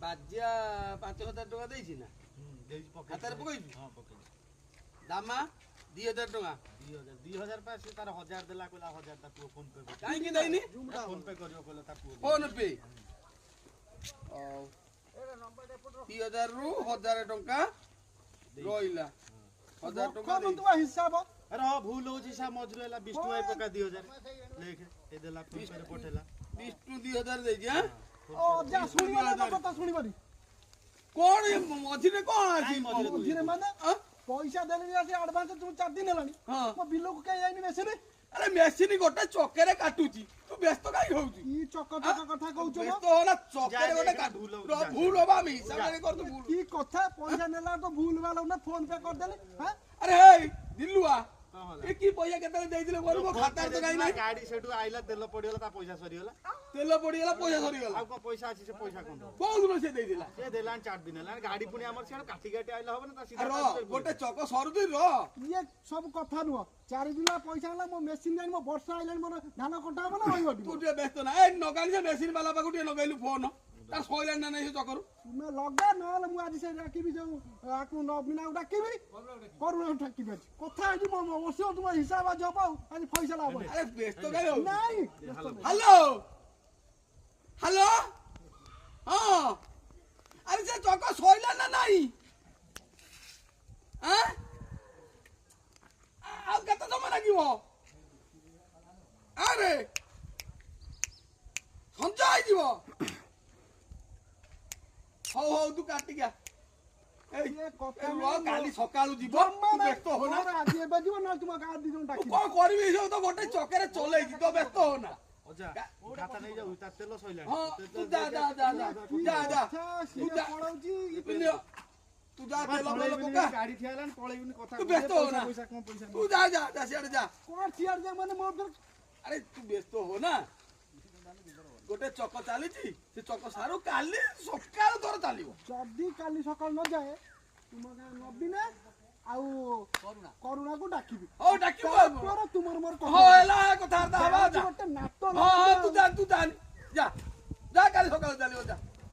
ବାଜିଆ 5000 ଟଙ୍କା ଦେଇଛି ନା ହାତରେ ପକେଇଛୁ ଦାମା 2000 ଟଙ୍କା 2000 ପା ସେ ତାର 1000 ଦେଲା କହିଲା 1000 ତା ପୁଅ ଫୋନ ପେ କାହିଁକି ଦେଇନି ଫୋନ ପେ କରିବ କହିଲା ତା ପୁଅ ଫୋନ ପେ 2000 ରୁ 1000 ଟଙ୍କା ରହିଲା 1000 ଟଙ୍କା ତୁମ ହିସାବ अरे हाँ भूल हो जी सा मजरू है विष्णु भाई पका 2000 लेके ए देला फोन पे पठेला विष्णु 2000 दे दिया ओ जा सुनिबा ना कथा सुनिबानी कोन मझिरे कोन आसी मझिरे माने पैसा देले आसी एडवांस तू 4 दिन हेलानी मो बिलो को कई आइनी मेसिन अरे मेसिन गोटे चक्करे काटुची तू व्यस्त काई होउची ई चक्क चक्क कथा कहउछो व्यस्त होला चक्करे गोटे काटू भूल होबा मी हिसाब कर तू भूल की कथा पैसा नेला तो भूल वाला ना फोन पे कर देले हां अरे हे दिलुआ ए की पैसा केतले देइदिले बोल मो खाता तो काई नाही गाड़ी सेटू आइला तेल पडिगला ता पैसा सरीगला तेल पडिगला पैसा सरीगला आ को पैसा अछि से पैसा कोन कोन दिन से देइदिला से देलान 4 दिन हेला गाड़ी पुनी हमर से काठी काठी आइला होबे ना ता सीधा गोटे चक सरुदी र ये सब कथा नुह 4 दिन पैसा होला मो मेसिन जानि मो वर्षा आइलान मोर धान कटा हो ना होइबो तू जे व्यस्त ना ए नगाली से मेसिन वाला पाकु टे नगैलु फोन ता सोइलान ना से चकरु तुमे लगा नहले मु आज से राखिबी जो आकु नबिना डाकिबी करुणा डाकिबी कथा आजि मो ओसे तुम हिसाब जब आज पैसा लाभ अरे व्यस्त काई हो नहीं हेलो हेलो हां अरे से चक सोइला ना नहीं हां आ कत समय लागिवो अरे संजय जीव हो हो तू काटी गया ए कथा काली सकाळू जीव तू व्यस्त हो ना आज एबे जीव ना तुम गा दी जन डाकी को करबी जो तो गोटे चकेरे चले जी तो व्यस्त हो ना ओजा खाता नहीं जाऊ ता तेल सइला हां तू जा जा जा जा तू जा पड़ौजी तू जा तेल पका गाड़ी ठेलान पळेउनी कथा तू व्यस्त हो ना पैसा कम पैसा तू जा जा जा सियाड़ जा कोन सियार जे माने मोर अरे तू व्यस्त हो ना गोटे चक चली से चक सारू काली सकाळ तोर चलियो जदी काली सकाळ न जाए तुम नबिना आउ करुणा को डाकिबी ओ डाकिबो तोर तुमर मोर हो एला कथा हवा जा गोटे नाटो हां तू जा जा जा काली सकाळ चलियो जा